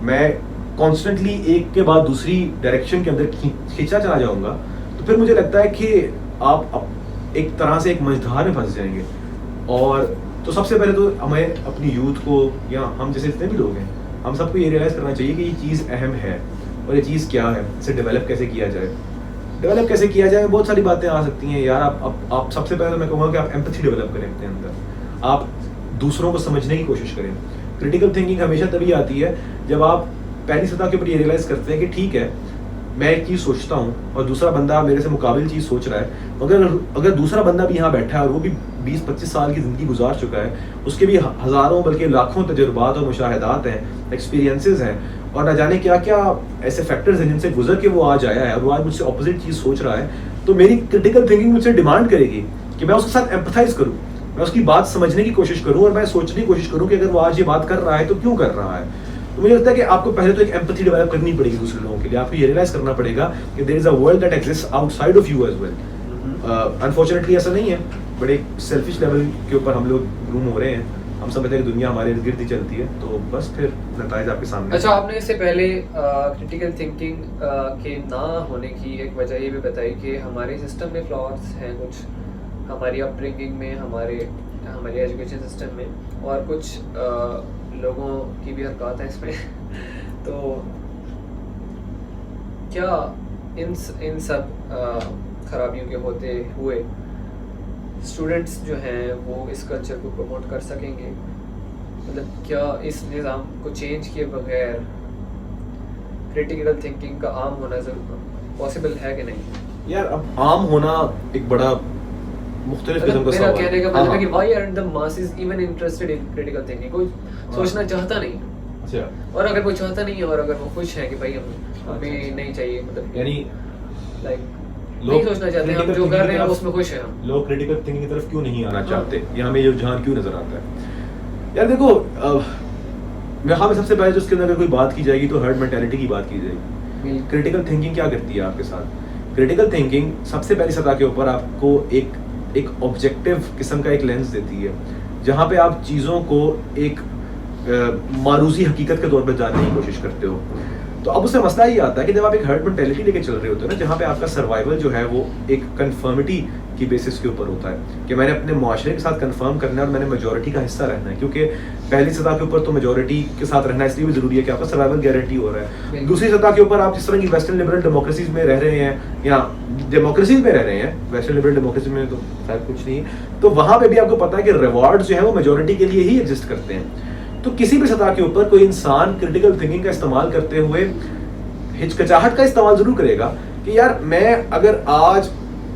میں کانسٹنٹلی ایک کے بعد دوسری ڈائریکشن کے اندر کھینچا چلا جاؤں گا، تو پھر مجھے لگتا ہے کہ آپ ایک طرح سے ایک مجدھار میں پھنس جائیں گے. اور تو سب سے پہلے تو ہمیں اپنی یوتھ کو یا ہم جیسے جتنے بھی لوگ ہیں، ہم سب کو یہ ریئلائز کرنا چاہیے کہ یہ چیز اہم ہے اور یہ چیز کیا ہے، اسے ڈیولپ کیسے کیا جائے. ڈیولپ کیسے کیا جائے؟ بہت ساری باتیں آ سکتی ہیں یار. آپ سب سے پہلے میں کہوں گا کہ آپ ایمپتھی ڈیولپ کریں اپنے اندر، آپ دوسروں کو سمجھنے کی کوشش کریں. کریٹیکل تھنکنگ ہمیشہ تبھی آتی ہے جب آپ پہلی سطح کے اوپر یہ ریئلائز کرتے ہیں کہ ٹھیک ہے میں ایک چیز سوچتا ہوں اور دوسرا بندہ میرے سے مقابل چیز سوچ رہا ہے، اگر دوسرا بندہ بھی یہاں بیٹھا ہے اور وہ بھی 20-25 سال کی زندگی گزار چکا ہے، اس کے بھی ہزاروں بلکہ لاکھوں تجربات اور مشاہدات ہیں، ایکسپیرینسز ہیں، اور نہ جانے کیا کیا ایسے فیکٹرز ہیں جن سے گزر کے وہ آج آیا ہے اور وہ آج مجھ سے اپوزٹ چیز سوچ رہا ہے، تو میری کریٹیکل تھنکنگ مجھ سے ڈیمانڈ کرے گی کہ میں اس کے ساتھ ایمپتھائز کروں، میں اس کی بات سمجھنے کی کوشش کروں اور میں سوچنے کی کوشش کروں کہ اگر وہ آج یہ بات کر رہا ہے تو کیوں کر رہا ہے. تو مجھے لگتا ہے کہ آپ کو پہلے تو ایک ایمپتھی ڈیولپ کرنی پڑے گی دوسرے لوگوں کے لیے. آپ کو یہ ریئلائز کرنا پڑے گا کہ there is a world that exist outside of you as well. Unfortunately ایسا نہیں ہے, بڑے سیلفش لیول کے اوپر ہم لوگ گروم ہو رہے ہیں. ہم سمجھتے ہیں کہ دنیا ہمارے ارد گرد ہی چلتی ہے, تو بس پھر نتائج آپ کے سامنے.
اچھا, آپ نے اس سے پہلے کرٹیکل تھنکنگ کے نہ ہونے کی ایک وجہ یہ بھی بتائی کہ ہمارے سسٹم میں فلاز ہیں کچھ, ہماری اپ برنگنگ میں, ہماری ایجوکیشن سسٹم میں, اور کچھ لوگوں کی بھی حرکات ہیں اس میں. تو کیا ان سب خرابیوں کے ہوتے ہوئے اسٹوڈنٹس جو ہیں وہ اس کلچر کو پروموٹ کر سکیں گے؟ مطلب کیا اس نظام کو چینج کیے بغیر کرٹیکل تھنکنگ کا عام ہونا پاسبل ہے کہ نہیں؟
یار اب عام ہونا ایک بڑا مختلف قسم کا
میرا
سوال
کہنے کا مطلب ہے کہ why are the masses even interested in critical thinking. کوئی سوچنا چاہتا نہیں,
اچھا,
اور اگر کوئی چاہتا نہیں ہے اور اگر وہ خوش ہے کہ بھائی ہمیں نہیں چاہیے, مطلب
یعنی
لائک نہیں سوچنا چاہتے ہیں, ہم جو کر رہے ہیں اس میں خوش ہیں. ہم
لوگ کریٹیکل تھنکنگ کی طرف کیوں نہیں آنا چاہتے, یا ہمیں یہ رجحان کیوں نظر آتا ہے؟ یار دیکھو, یہاں میں سب سے پہلے جو اس کے اندر اگر کوئی بات کی جائے گی تو ہرڈ مینٹیلٹی کی بات کی جائے گی. کریٹیکل تھنکنگ کیا کرتی ہے آپ کے ساتھ؟ کریٹیکل تھنکنگ سب سے پہلی سطح کے اوپر آپ کو ایک آبجیکٹیو قسم کا ایک لینس دیتی ہے, جہاں پہ آپ چیزوں کو ایک معروضی حقیقت کے طور پہ جاننے کی کوشش کرتے ہو. تو اب اس سے مسئلہ یہ آتا ہے کہ جب آپ ایک ہرڈ مینٹیلٹی لے کے چل رہے ہوتے ہیں نا, جہاں پہ آپ کا سروائیول جو ہے وہ ایک کنفرمٹی کی بیسس کے اوپر ہوتا ہے کہ میں نے اپنے معاشرے کے ساتھ کنفرم کرنا ہے اور میں نے میجورٹی کا حصہ رہنا ہے, کیونکہ پہلی سطح کے اوپر تو میجورٹی کے ساتھ رہنا اس لیے بھی ضروری ہے کہ آپ کا سروائیول گارنٹی ہو رہا ہے. دوسری سطح کے اوپر آپ جس طرح کی ویسٹرن لبرل ڈیموکریسیز میں رہ رہے ہیں یا ڈیموکریسیز میں رہ رہے ہیں, ویسٹرن لبرل ڈیموکریسی میں تو شاید کچھ نہیں, تو وہاں پہ بھی آپ کو پتا ہے کہ ریوارڈ جو ہے وہ میجورٹی کے لیے ہی ایگزسٹ کرتے ہیں. تو کسی بھی سطح کے اوپر کوئی انسان کریٹیکل تھنکنگ کا استعمال کرتے ہوئے ہچکچاہٹ کا استعمال ضرور کرے گا کہ یار میں اگر آج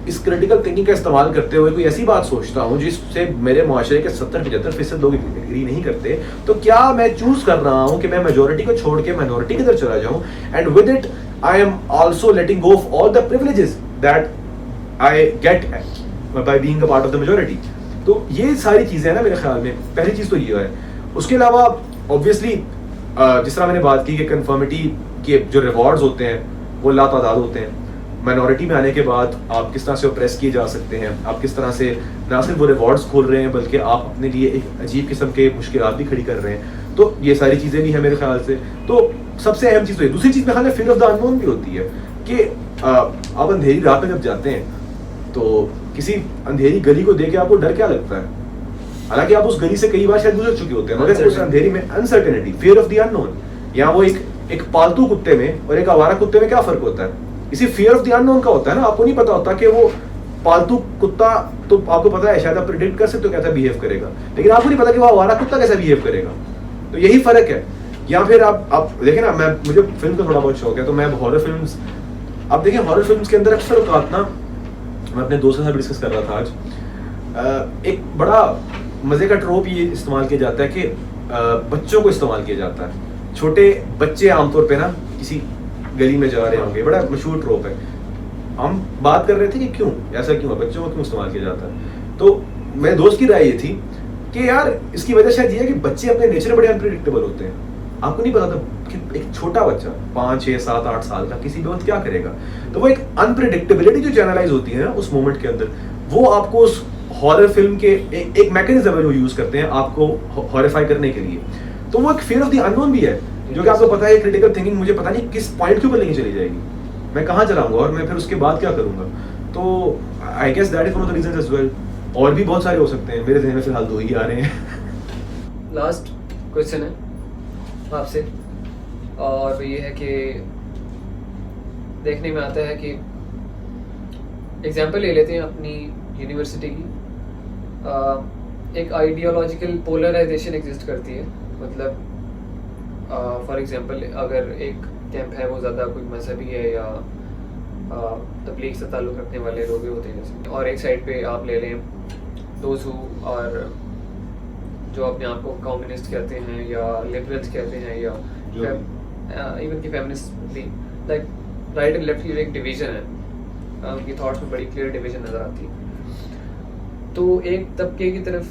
اس کریٹیکل تھنکنگ کا استعمال کرتے ہوئے کوئی ایسی بات سوچتا ہوں جس سے میرے معاشرے کے 70-75% لوگ ایگری نہیں کرتے, تو کیا میں چوز کر رہا ہوں کہ میں میجورٹی کو چھوڑ کے مائنورٹی کی طرف چلا جاؤں, and with it I am also letting go of all the privileges that I get by being a part of the majority. تو یہ ساری چیزیں ہیں نا میرے خیال میں, پہلی چیز تو یہ ہے. اس کے علاوہ اوبویسلی جس طرح میں نے بات کی کہ کنفرمٹی کے جو ریوارڈز ہوتے ہیں وہ لا تعداد ہوتے ہیں. مائنورٹی میں آنے کے بعد آپ کس طرح سے اوپریس کیے جا سکتے ہیں, آپ کس طرح سے نہ صرف وہ ریوارڈز کھول رہے ہیں بلکہ آپ اپنے لیے ایک عجیب قسم کے مشکلات بھی کھڑی کر رہے ہیں. تو یہ ساری چیزیں بھی ہیں میرے خیال سے. تو سب سے اہم چیز تو یہ. دوسری چیز میرے خیال میں فیئر آف دا اننون بھی ہوتی ہے کہ آپ اندھیری رات میں جب جاتے ہیں تو کسی اندھیری گلی کو دیکھ کے آپ کو ڈر کیا لگتا ہے, حالانکہ آپ اس گلی سے کئی بار شاید گزر چکے ہوتے ہیں, مگر اس اندھیری میں uncertainty, fear of the unknown. یہاں وہ ایک پالتو کتے میں اور ایک آوارہ کتے میں کیا فرق ہوتا ہے؟ اسی فیئر آف دی اننون کا ہوتا ہے نا. آپ کو نہیں پتا ہوتا کہ وہ پالتو کتا, تو آپ کو پتا ہے شاید آپ پریڈکٹ کر سکتے ہو کیسا بہیو کرے گا, لیکن آپ کو نہیں پتا کہ وہ آوارہ کتا کیسا بہیو کرے گا. تو یہی فرق ہے. یا پھر آپ دیکھیں نا, مجھے فلم کا تھوڑا بہت شوق ہے, تو میں ہارر فلمس, آپ دیکھیں ہارر فلمس کے اندر اکثر اوقات نا, میں اپنے دوست کے ساتھ ڈسکس کر رہا تھا آج, ایک بڑا مزے کا ٹروپ یہ استعمال کیا جاتا ہے کہ بچوں کو استعمال کیا جاتا ہے. چھوٹے بچے عام طور پہ نا کسی گلی میں جا رہے ہوں گے, بڑا مشہور ٹروپ ہے. ہم بات کر رہے تھے کہ کیوں ایسا کیوں ہے, بچوں کو کیوں استعمال کیا جاتا ہے. تو میرے دوست کی رائے یہ تھی کہ یار اس کی وجہ شاید یہ ہے کہ بچے اپنے نیچر بڑے انپریڈکٹیبل ہوتے ہیں. آپ کو نہیں پتا تھا کہ ایک چھوٹا بچہ 5, 6, 7, 8 سال کا کسی بھی وقت کیا کرے گا. تو وہ ایک انپریڈکٹیبلٹی جو چینلائز ہوتی ہے نا اس مومنٹ کے اندر, وہ آپ کو اس ہارر فلم کے ایک میکینزم ہے جو یوز کرتے ہیں آپ کو ہاریفائی کرنے کے لیے. تو وہ ایک فیئر آف دی اننون بھی ہے, جو کہ آپ کو پتا ہے کریٹیکل تھنکنگ مجھے پتا نہیں کس پوائنٹ کے اوپر لے کے چلی جائے گی, میں کہاں چلاؤں گا اور میں پھر اس کے بعد کیا کروں گا. تو I guess that is one of the reasons as well. اور بھی بہت سارے ہو سکتے ہیں, میرے ذہن میں فی الحال 2 ہی آ رہے ہیں.
لاسٹ کوشچن ہے آپ سے, اور یہ ہے کہ دیکھنے میں آتا ہے کہ ایگزامپل لے لیتے ہیں اپنی یونیورسٹی کی. ایک آئیڈیالوجیکل پولرائزیشن ایگزسٹ کرتی ہے. مطلب فار ایگزامپل اگر ایک کیمپ ہے وہ زیادہ کوئی مذہبی ہے یا تبلیغ سے تعلق رکھنے والے لوگ ہوتے ہیں جیسے, اور ایک سائڈ پہ آپ لے لیں دوز ہو اور جو اپنے آپ کو کمیونسٹ کہتے ہیں یا لبرلس کہتے ہیں یا ایون کہ فیمنسٹ بھی, لائک رائٹ اینڈ لیفٹ کی ایک ڈویژن ہے, ان کی تھاٹس میں بڑی کلیئر ڈویژن نظر آتی ہے. تو ایک طبقے کی طرف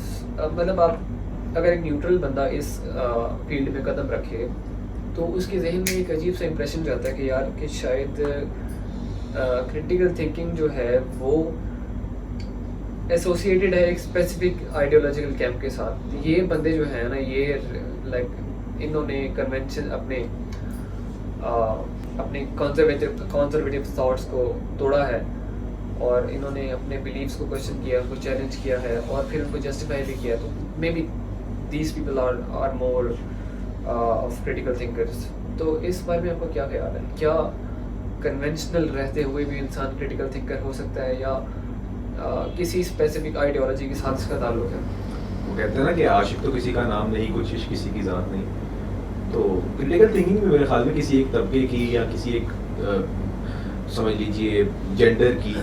مطلب آپ اگر ایک نیوٹرل بندہ اس فیلڈ میں قدم رکھے تو اس کے ذہن میں ایک عجیب سا امپریشن جاتا ہے کہ یار کہ شاید کریٹیکل تھنکنگ جو ہے وہ ایسوسیٹیڈ ہے ایک اسپیسیفک آئیڈیولوجیکل کیمپ کے ساتھ. یہ بندے جو ہیں نا یہ لائک انہوں نے کنونشن اپنے کنزرویٹو تھاٹس کو توڑا ہے اور انہوں نے اپنے بلیفس کو کوشچن کیا, ان کو چیلنج کیا ہے اور پھر ان کو جسٹیفائی بھی کیا. تو maybe these people are more of critical thinkers. تو اس بارے میں آپ کا کیا خیال ہے؟ کیا کنونشنل رہتے ہوئے بھی انسان کریٹیکل تھنکر ہو سکتا ہے یا کسی اسپیسیفک آئیڈیالوجی کے ساتھ اس کا تعلق ہے؟
وہ کہتے ہیں نا کہ عاشق تو کسی کا نام نہیں, کچھ عشق کسی کی ذات نہیں. تو کریٹیکل تھنکنگ میں میرے خیال میں کسی ایک طبقے کی یا کسی ایک سمجھ لیجیے جینڈر کی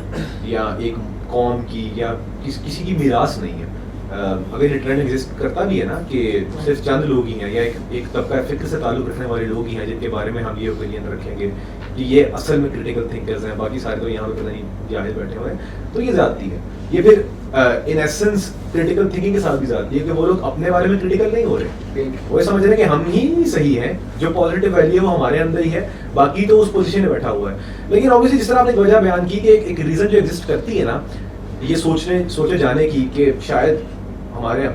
یا ایک قوم کی یا کسی کی میراث نہیں ہے. اگر یہ ٹرینڈ ایگزسٹ کرتا بھی ہے نا کہ صرف چند لوگ ہی ہیں یا ایک طبقہ فکر سے تعلق رکھنے والے لوگ ہی ہیں جن کے بارے میں ہم یہ اوپینین رکھیں گے کہ یہ اصل میں کریٹیکل تھنکرز ہیں, باقی سارے تو یہاں پہ پتہ نہیں جاہل بیٹھے ہوئے ہیں, تو یہ زیادتی ہے. یہ پھر ان ایسنس کریٹیکل تھنکنگ کے ساتھ بھی زیادتی ہے کہ وہ لوگ اپنے بارے میں کریٹیکل نہیں ہو رہے, وہ سمجھ رہے ہیں کہ ہم ہی صحیح ہیں, جو پازیٹیو ویلیو ہے وہ ہمارے اندر ہی ہے, باقی تو اس پوزیشن میں بیٹھا ہوا ہے. لیکن obviously جس طرح آپ نے وجہ بیان کی کہ ایک ریزن جو ایگزسٹ کرتی ہے نا یہ سوچے جانے کی کہ شاید ہمارے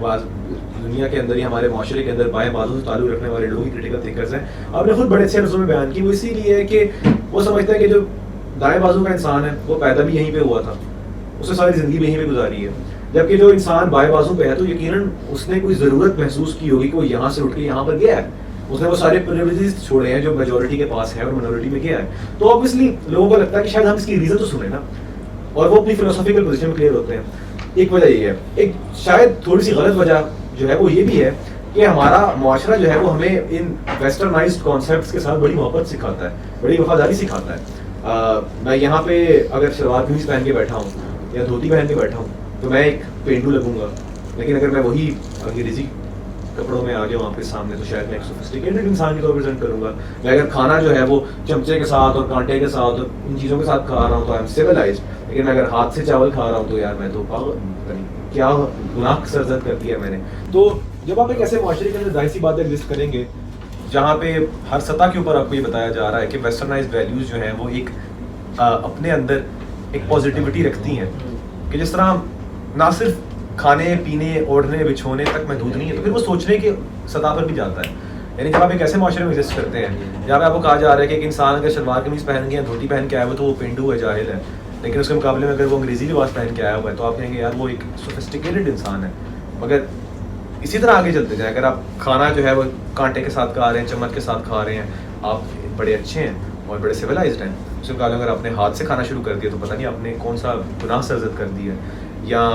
دنیا کے اندر یا ہمارے معاشرے کے اندر بائیں بازو سے تعلق رکھنے والے لوگ ہی کریٹیکل تھنکرز ہیں. آپ نے خود بڑے اچھے لفظوں میں بیان کی, وہ اسی لیے ہے کہ وہ سمجھتے ہیں کہ جو دائیں بازو کا انسان ہے وہ پیدا بھی یہیں پہ ہوا تھا, اس نے ساری زندگی بھی یہیں پہ گزاری ہے, جبکہ جو انسان بائیں بازو پہ ہے تو یقیناً اس نے کوئی ضرورت محسوس کی ہوگی کہ وہ یہاں سے اٹھ کے یہاں پر گیا ہے, اس نے وہ سارے پریویلیجز چھوڑے ہیں جو میجورٹی کے پاس ہے اور مائنورٹی میں گیا ہے. تو obviously لوگوں کو لگتا ہے کہ شاید ہم اس کی ریزن تو سنیں نا, اور وہ اپنی فلسفیکل پوزیشن میں کلیئر ہوتے ہیں. ایک وجہ یہ ہے, ایک شاید تھوڑی سی غلط وجہ جو ہے وہ یہ بھی ہے کہ ہمارا معاشرہ جو ہے وہ ہمیں ان ویسٹرنائزڈ کانسیپٹس کے ساتھ بڑی محبت سکھاتا ہے, بڑی وفاداری سکھاتا ہے. میں یہاں پہ اگر شلوار قمیض پہن کے بیٹھا ہوں یا دھوتی پہن کے بیٹھا ہوں تو میں ایک پینڈو لگوں گا, لیکن اگر میں وہی انگریزی کپڑوں میں آ جاؤں آپ کے سامنے تو شاید میں ایک سوفسٹیکیٹڈ انسان کی طور پریزنٹ کروں گا. میں اگر کھانا جو ہے وہ چمچے کے ساتھ اور کانٹے کے ساتھ اور ان چیزوں کے ساتھ کھا رہا ہوں تو آئی ایم سویلائزڈ, لیکن میں اگر ہاتھ سے چاول کھا رہا ہوں تو یار میں تو کیا گناہ سرزد کر دیا میں نے. تو جب آپ ایک ایسے معاشرے کے اندر ظاہر سی بات ایگزسٹ کریں گے جہاں پہ ہر سطح کے اوپر آپ کو یہ بتایا جا رہا ہے کہ ویسٹرنائزڈ ویلیوز جو ہیں وہ ایک اپنے اندر ایک پازیٹیوٹی رکھتی ہیں کہ جس طرح نہ صرف کھانے پینے اوڑھنے بچھونے تک محدود نہیں ہے, تو پھر وہ سوچنے کی سطح پر بھی جاتا ہے. یعنی جب آپ ایک ایسے معاشرے میں ایگزسٹ کرتے ہیں جہاں پہ آپ کو کہا جا رہا ہے کہ ایک انسان اگر شلوار قمیض پہن کے یا دھوتی پہن کے آیا ہوا تو وہ پینڈو ہے, جاہل ہے, لیکن اس کے مقابلے میں اگر وہ انگریزی لباس پہن کے آیا ہوا ہے تو آپ کہیں گے یار وہ ایک سوفسٹیکیٹڈ انسان ہے. مگر اسی طرح آگے چلتے جائیں, اگر آپ کھانا جو ہے وہ کانٹے کے ساتھ کھا رہے ہیں, چمچ کے ساتھ کھا رہے ہیں, آپ بڑے اچھے ہیں اور بڑے سویلائزڈ ہیں. اس کے مقابلے اگر آپ نے ہاتھ سے کھانا شروع کر دیا تو پتہ نہیں آپ نے کون سا گناہ سرزد کر دیا. یا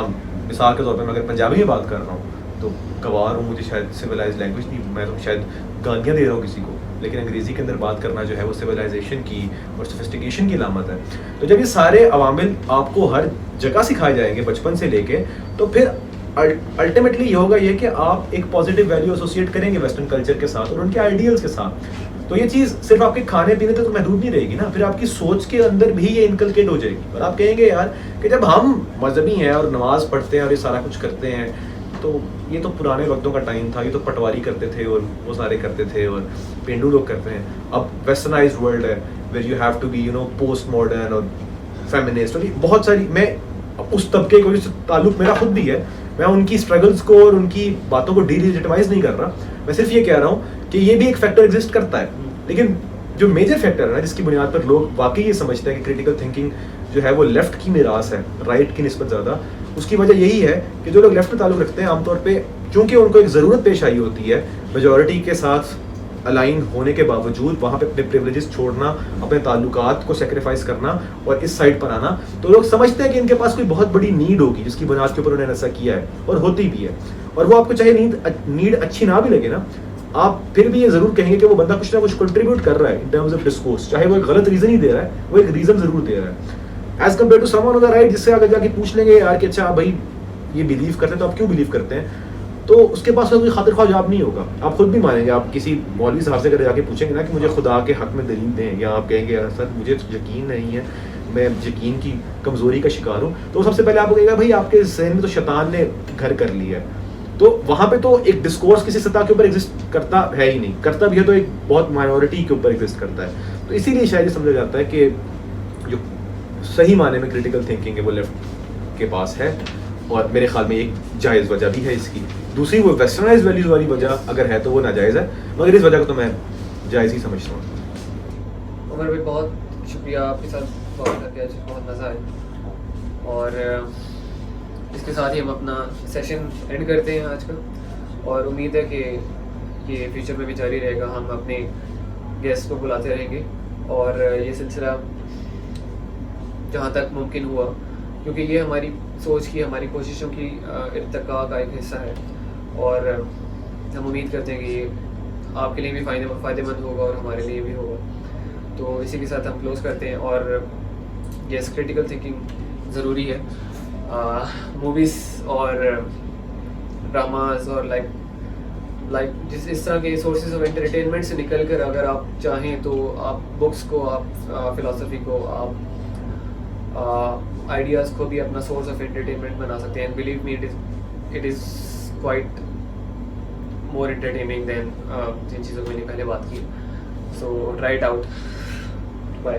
مثال کے طور پہ میں اگر پنجابی میں بات کر رہا ہوں تو گوار ہوں, مجھے شاید سویلائز لینگویج نہیں, میں تو شاید گالیاں دے رہا ہوں کسی کو, لیکن انگریزی کے اندر بات کرنا جو ہے وہ سویلائزیشن کی اور سوفسٹیکیشن کی علامت ہے. تو جب یہ سارے عوامل آپ کو ہر جگہ سکھائے جائیں گے بچپن سے لے کے, تو پھر الٹیمیٹلی یہ ہوگا یہ کہ آپ ایک پازیٹیو ویلیو ایسوسیٹ کریں گے ویسٹرن کلچر کے ساتھ اور ان کے آئیڈیلس کے ساتھ. تو یہ چیز صرف آپ کے کھانے پینے تک تو محدود نہیں رہے گی نا, پھر آپ کی سوچ کے اندر بھی یہ انکلکیٹ ہو جائے گی اور آپ کہیں گے یار کہ جب ہم مذہبی ہیں اور نماز پڑھتے ہیں اور یہ سارا کچھ کرتے ہیں تو یہ تو پرانے وقتوں کا ٹائم تھا, یہ تو پٹواری کرتے تھے اور وہ سارے کرتے تھے اور پینڈو لوگ کرتے ہیں. اب ویسٹرنائزڈ ورلڈ ہے where you have to be post modern اور فیمنسٹ, اور بہت ساری, میں اس طبقے کو جس تعلق میرا خود بھی ہے, میں ان کی اسٹرگلس کو اور ان کی باتوں کو ڈی لیجیٹمائز نہیں کر رہا, میں صرف یہ کہہ رہا ہوں کہ یہ بھی ایک فیکٹر ایگزسٹ کرتا ہے. لیکن جو میجر فیکٹر ہے نا جس کی بنیاد پر لوگ واقعی یہ سمجھتے ہیں کہ کریٹیکل تھنکنگ جو ہے وہ لیفٹ کی میراث ہے رائٹ کی نسبت زیادہ, اس کی وجہ یہی ہے کہ جو لوگ لیفٹ میں تعلق رکھتے ہیں عام طور پہ چونکہ ان کو ایک ضرورت پیش آئی ہوتی ہے میجورٹی کے ساتھ الائن ہونے کے باوجود وہاں پہ اپنے پریولیجز چھوڑنا, اپنے تعلقات کو سیکریفائز کرنا اور اس سائڈ پر آنا, تو لوگ سمجھتے ہیں کہ ان کے پاس کوئی بہت بڑی نیڈ ہوگی جس کی بنیاد کے اوپر انہوں نے ایسا کیا ہے, اور ہوتی بھی ہے. اور وہ آپ کو چاہے نیڈ اچھی نہ بھی لگے نا, آپ پھر بھی یہ ضرور کہیں گے کہ وہ بندہ کچھ نہ کچھ کنٹریبیوٹ کر رہا ہے ان ٹرمز آف ڈسکورس, چاہے وہ ایک غلط ریزن ہی دے رہا ہے, وہ ایک ریزن ضرور دے رہا ہے as compare to someone on the right, جس سے آگے جا کے پوچھ لیں گے یار کہ اچھا بھائی یہ بلیو کرتے ہیں تو آپ کیوں بلیو کرتے ہیں, تو اس کے پاس کوئی خاطر خواہ جواب نہیں ہوگا. آپ خود بھی مانیں گے, آپ کسی مولوی صاحب سے اگر جا کے پوچھیں گے نا کہ مجھے خدا کے حق میں دلیل دیں, یا آپ کہیں گے یار سر مجھے یقین نہیں ہے, میں یقین کی کمزوری کا شکار ہوں, تو سب سے پہلے آپ کو کہے گا بھائی آپ کے ذہن میں تو شیطان نے گھر کر لیا ہے, تو وہاں پہ تو ایک ڈسکورس کسی سطح کے اوپر ایگزسٹ کرتا ہے ہی نہیں, کرتا بھی ہے تو ایک بہت مائنورٹی کے اوپر ایگزسٹ کرتا ہے. تو اسی لیے شاید یہ سمجھا جاتا ہے کہ جو صحیح معنی میں کریٹیکل تھنکنگ ہے وہ لیفٹ کے پاس ہے, اور میرے خیال میں ایک جائز وجہ بھی ہے اس کی. دوسری وہ ویسٹرنائز ویلیوز والی وجہ اگر ہے تو وہ ناجائز ہے, مگر اس وجہ کو تو میں جائز ہی سمجھتا ہوں.
عمر بھائی بہت شکریہ, آپ کے ساتھ بات کر کے آج بہت مزہ آیا, اور اس کے ساتھ ہی ہم اپنا سیشن اینڈ کرتے ہیں آج کا, اور امید ہے کہ یہ فیوچر میں بھی جاری رہے گا. ہم اپنے گیسٹ کو بلاتے رہیں گے, اور یہ سلسلہ جہاں تک ممکن ہوا, کیونکہ یہ ہماری سوچ کی, ہماری کوششوں کی ارتقاء کا ایک حصہ ہے, اور ہم امید کرتے ہیں کہ یہ آپ کے لیے بھی فائدہ مند ہوگا اور ہمارے لیے بھی ہوگا. تو اسی کے ساتھ ہم کلوز کرتے ہیں. اور یس, کریٹیکل تھنکنگ ضروری ہے. موویز اور ڈراماز اور لائک جس اس طرح کے سورسز آف انٹرٹینمنٹ سے نکل کر اگر آپ چاہیں تو آپ بکس کو, آپ فلاسفی کو, آپ آئیڈیاز کو بھی اپنا سورس آف انٹرٹینمنٹ بنا سکتے ہیں. And believe me it is quite more entertaining than جن چیزوں کو میں نے پہلے بات کی. So try it out. Bye.